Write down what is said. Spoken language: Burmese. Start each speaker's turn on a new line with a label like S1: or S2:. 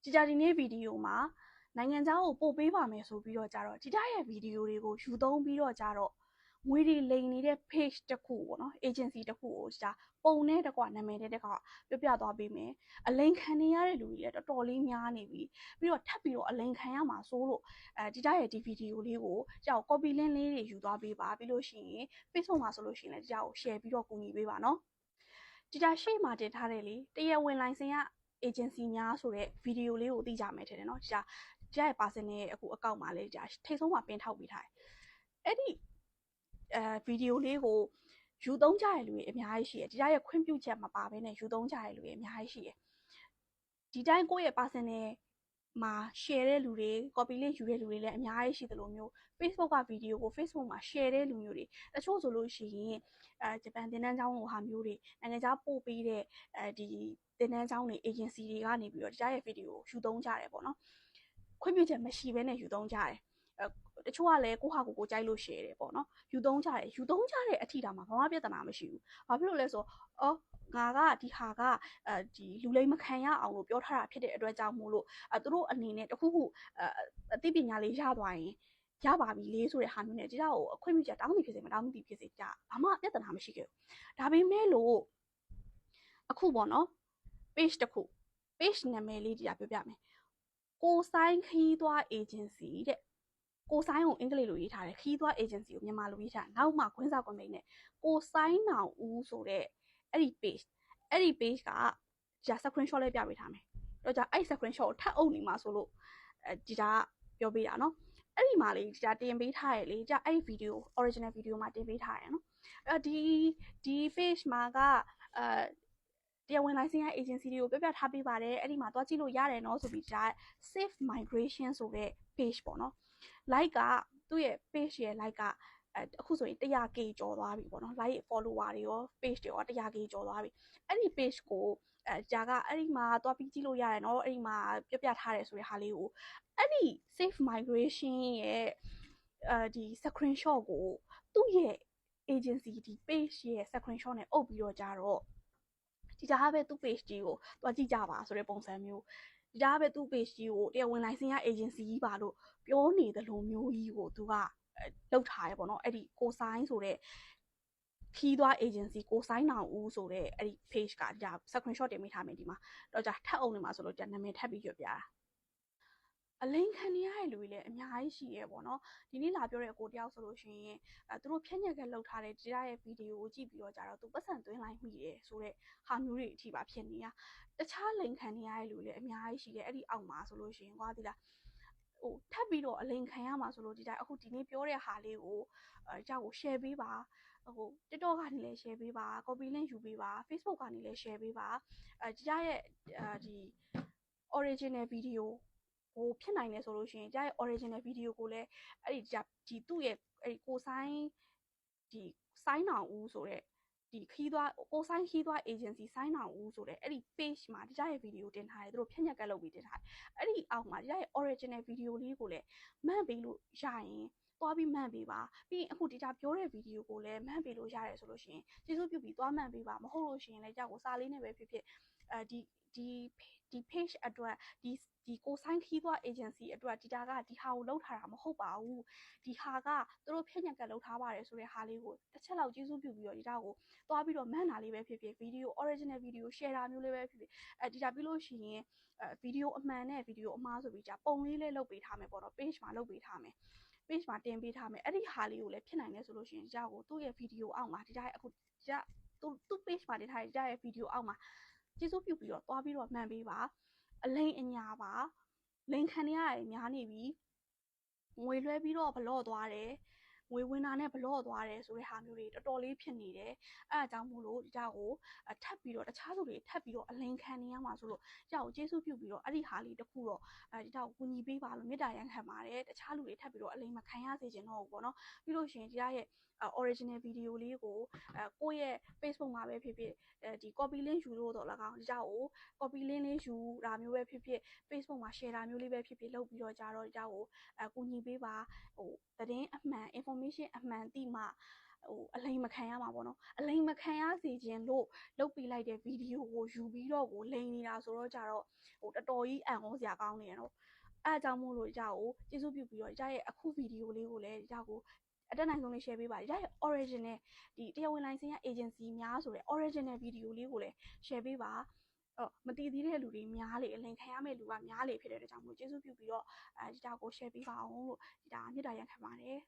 S1: ဒီကြဒီနေ့ဗီဒီယိုမှာနိုင်ငံခြားကိုပို့ပေးပါမယ်ဆိုပြီးတော့ကြတော့ဒီကြရဲ့ဗီဒီယိုတွေကိုယူသုံးပြီးတော့ကြတော့ငွေတွေလိမ်နေတဲ့ page တစ်ခုပေါ့နော် agency တစ်ခုကိုဒါပုံနဲ့တကွနာမည်နဲ့တကွပြပြသွားပေးမယ်အလိမ်ခံနေရတဲ့လူတွေလည်းတော်တော်လေးများနေပြီပြီးတော့ထပ်ပြီးတော့အလိမ်ခံရမှာစိုးလို့ဒီကြရဲ့ဒီဗီဒီယိုလေးကိုကြောက် copy link လေးတွေယူသွားပေးပါပြီးလို့ရှိရင် Facebook မှာဆိုလို့ရှိရင်လည်းဒီကြကို share ပြီးတော့ကူညီပေးပါနော်ဒီကြရှေ့မှာတင်ထားတယ်လေတရားဝင်လိုင်စင်ကagency များဆိုတဲ့ဗီဒီယိုလေးကိုသိကြမယ်ထင်တယ်နော်ဒီရဲ့ personal အခုအကောင့်မှာလေးထိတ်ဆုံးမှာပင်ထောက်ပေးထားတယ်အဲ့ဒီဗီဒီယိုလေးကိုယူသုံးကြရလူတွေအများကြီးရှိတယ်ဒီရဲ့ခွင့်ပြုချက်မပါဘဲနဲ့ယူသုံးကြရလူတွေအများကြီးရှိတယ်ဒီတိုင်းကိုယ့်ရဲ့ personal မှာ share တဲ့လူတွေ copy link ယူတဲ့လူတွေလည်းအများကြီးရှိသလိုမျိုး Facebook ကဗီဒီယိုကို Facebook မှာ share တဲ့လူမျိုးတွေတချို့ဆိုလို့ရှိရင်ဂျပန်သင်တန်းကျောင်းလိုဟာမျိုးတွေနိုင်ငံခြားပို့ပေးတဲ့ဒီသင်တန်းကျောင်းတွေ agency တွေကနေပြီးတော့ဒီရဲ့ဗီဒီယိုကိုယူသုံးကြတယ်ပေါ့နော်ခွင့်ပြုချက်မရှိဘဲနဲ့ယူသုံးကြတယ်တချို့ကလည်းကိုဟာကိုကြိုက်လို့ share တယ်ပေါ့နော်ယူသုံးကြတဲ့အထိတောင်မှဘာမှပြဿနာမရှိဘူးဘာဖြစ်လို့လဲဆိုတော့ငါကဒီဟာကဒီလူလိမ်မခံရအောင်လို့ပြောထားတာဖြစ်တဲ့အတွက်ကြောင့်မို့လို့သူတို့အနေနဲ့တခုခုအသိပညာလေးရသွားရင်ရပါပြီလေဆိုတဲ့ဟာမျိုးနဲ့ဒီတော့အခွင့်ပြုချက်တောင်းသည်ဖြစ်စေမတောင်းသည်ဖြစ်စေကြာဘာမှပြဿနာမရှိခဲ့ဘူးဒါပေမဲ့လို့အခုပေါ့နော် page တစ်ခု page နာမည်လေးကြာပြောပြမယ်ကိုဆိုင်ခီးသွား agency တဲ့ကိုဆိုင်ကိုအင်္ဂလိပ်လိုရေးထားတယ်ခီးသွား agency ကိုမြန်မာလိုရေးထားနောက်မှခွင်းစာကွန်မိတ်နဲ့ကိုဆိုင်နောင်ဦးဆိုတဲ့အဲ့ဒီ page ကကြာ screenshot လေးပြပေးထားမယ်တော့ကြာအဲ့ screenshot ကိုထပ်အုပ်နေမှာဆိုလို့ဒီဒါပြောပေးတာနော်အဲ့ဒီမှာလေကြာတင်ပေးထားရလေကြာအဲ့ဒီ video original video မှာတင်ပေးထားရနော်အဲ့ဒီ page မှာကတရားဝင်လိုင်စင်ရ agency တွေကိုပြပြထားပေးပါတယ်အဲ့ဒီမှာသွားကြည့်လို့ရတယ်နော်ဆိုပြီးဒါ safe migration ဆိုတဲ့ page ပေါ့နော် like ကသူ့ရဲ့ page ရဲ့ like ကအခုဆိုရင် 100k ကျော်သွားပြီပေါ့နော် like follower တွေရော page တွေရော 100k ကျော်သွားပြီအဲ့ဒီ page ကိုကြာကအဲ့ဒီမှာသွားပြီးကြည့်လို့ရတယ်နော်အဲ့ဒီမှာပြထားတယ်ဆိုတဲ့ဟာလေးကိုအဲ့ဒီ safe migration ရဲ့ဒီ screenshot ကိုသူ့ရဲ့ agency ဒီ page ရဲ့ screenshot နဲ့အုပ်ပြီးတော့ကြတော့ဒီဒါပဲသူ့ page ကြီးကိုသွားကြည့်ကြပါဆိုတဲ့ပုံစံမျိုးဒီဒါပဲသူ့ page ကြီးကိုတရားဝင်လိုင်စင်ရ agency ကြီးပါလို့ပြောနေသလိုမျိုးကြီးကိုသူကလောက်ထားရပေါ့နော်အဲ့ဒီကိုဆိုင်ဆိုတဲ့ခီးသွား agency ကိုဆိုင်နောင်ဦးဆိုတဲ့အဲ့ဒီ page ကဒါ screenshot တင်မိထားမယ်ဒီမှာတော့ကြာထပ်အောင်နေမှာဆိုလို့ကြာနာမည်ထပ်ပြီးရွတ်ပြတာအလိမ်ခံနေရတဲ့လူတွေလည်းအများကြီးရှိရဲပေါ့နော်ဒီနေ့လာပြောတဲ့အကိုတယောက်ဆိုလို့ရှိရင်သူတို့ဖြတ်ညက်ကလောက်ထားတဲ့ဒီရဲ့ဗီဒီယိုကိုကြည့်ပြီးတော့ကြတော့သူပတ်စံသွင်းလိုက်မိတယ်ဆိုတဲ့ဟာမျိုးတွေအထိပါဖြစ်နေတာတခြားလိမ်ခံနေရတဲ့လူတွေလည်းအများကြီးရှိတယ်အဲ့ဒီအောက်မှာဆိုလို့ရှိရင်ကွာဒီလားဟိုထပ်ပြီးတော့အလိမ်ခံရမှာဆိုလို့ဒီတိုင်းအခုဒီနေ့ပြောတဲ့ဟာလေးကိုကြောက်ကို share ပေးပါဟို TikTok ကနေလည်း share ပေးပါ copy link ယူပေးပါ Facebook ကနေလည်း share ပေးပါဒီရဲ့ဒီ original video ဟိုဖြစ်နိုင်တယ်ဆိုလို့ရှိရင်ကြာရဲ့ original video ကိုလည်းအဲ့ဒီသူ့ရဲ့အဲ့ဒီကိုဆိုင်ဒီဆိုင်းနောင်ဦးဆိုတဲ့ဒီခီးသွားကိုဆိုင်ခီးသွား agency ဆိုင်းနောင်ဦးဆိုတဲ့အဲ့ဒီ page မှာဒီကြာရဲ့ video တင်ထားတယ်သူတို့ဖြတ်ညက်ကလုပ်ပြီးတင်ထားတယ်အဲ့ဒီအောက်မှာဒီကြာရဲ့ original video လေးကိုလည်းမှန်ပေးလို့ရရင်သွားပြီးမှန်ပေးပါပြီးရင်အခုဒီကြာပြောတဲ့ဗီဒီယိုကိုလည်းမှန်ပေးလို့ရတယ်ဆိုလို့ရှိရင်ကျေးဇူးပြုပြီးသွားမှန်ပေးပါမဟုတ်လို့ရှိရင်လည်းကြောက်ကိုစာလေးနဲ့ပဲဖြစ်ဖြစ်ဒီ page အတွက်ဒီကိုဆိုင်ခီးသွား agency အတွက်ဒီတာကဒီဟာကိုလောက်ထားတာမဟုတ်ပါဘူးဒီဟာကသူတို့ဖြည့်ညက်ကလောက်ထားပါတယ်ဆိုတဲ့ဟာလေးကိုတစ်ချက်လောက်ကျေးဇူးပြုပြီးတော့ဒီတာကိုသွားပြီးတော့မှန်တာလေးပဲဖြစ်ဖြစ် video original video share တာမျိုးလေးပဲဖြစ်ဖြစ်ဒီတာပြီးလို့ရှိရင်ဗီဒီယိုအမှန်နဲ့ဗီဒီယိုအမှားဆိုပြီးじゃပုံလေးလေးလုပ်ပေးထားမယ်ပေါ့နော် page မှာလုပ်ပေးထားမယ် page မှာတင်ပေးထားမယ်အဲ့ဒီဟာလေးကိုလည်းဖြစ်နိုင်တယ်ဆိုလို့ရှိရင်じゃကိုသူ့ရဲ့ဗီဒီယိုအောက်မှာဒီတာရဲ့အခုじゃသူ့ page မှာတင်ထားတဲ့じゃရဲ့ဗီဒီယိုအောက်မှာကျေးဇူးပြုပြီးတော့သွားပြီးတော့မှန်ပေးပါအလိမ်အညာပါလိမ်ခံရရများနေပြီငွေလွှဲပြီးတော့ဘလော့သွားတယ်ငွေဝင်တာနဲ့ဘလော့သွားတယ်ဆိုတဲ့ဟာမျိုးတွေတော်တော်လေးဖြစ်နေတယ်အဲအကြောင်းမို့လို့ဒီကြောက်ကိုထပ်ပြီးတော့တခြားသူတွေထပ်ပြီးတော့အလိမ်ခံနေရမှာဆိုလို့ကြောက်ကိုကျေးဇူးပြုပြီးတော့အဲ့ဒီဟာလေးတခုတော့ဒီကြောက်ကိုကူညီပေးပါလို့မေတ္တာရန်ခံပါတယ်တခြားလူတွေထပ်ပြီးတော့အလိမ်မခံရစေချင်တော့ဘူးပေါ့နော်ပြီးလို့ရှိရင်ဒီရဲ့original video လေးကိုကိုယ့်ရဲ့ Facebook မှာပဲဖြစ်ဖြစ်ဒီ copy link ယူလို့တော့၎င်းဒီကြောက်ကို copy link လေးယူတာမျိုးပဲဖြစ်ဖြစ် Facebook မှာ share တာမျိုးလေးပဲဖြစ်ဖြစ်လုပ်ပြီးတော့ကြတော့ဒီကြောက်ကိုကူညီပေးပါဟိုသတင်းအမှန် information အမှန်သိမှ အလိမ်မခံရမှာပေါ့နော်အလိမ်မခံရစေခြင်းလို့လုပ်ပေးလိုက်တဲ့ဗီဒီယိုကိုယူပြီးတော့ကိုလိမ်နေတာဆိုတော့ကြတော့တော်တော်ကြီးအံ့ဩစရာကောင်းနေရတော့အဲအကြောင်းမို့လို့ကြကိုကျေးဇူးပြုပြီးတော့ကြရဲ့အခုဗီဒီယိုလေးကိုလည်းကြကိုအတက်နိုင်ဆုံးလေး share ပေးပါကြရဲ့ original ဒီတရားဝင်လိုင်စင်ရ agency များဆိုတဲ့ original ဗီဒီယိုလေးကိုလည်း share ပေးပါမတည်သေးတဲ့လူတွေများလေအလိမ်ခံရမယ့်လူကများလေဖြစ်တဲ့အတွက်ကြောင့်မို့ကျေးဇူးပြုပြီးတော့ဒီတာကို share ပေးပါအောင်လို့ဒီတာမေတ္တာရပ်ခံပါတယ်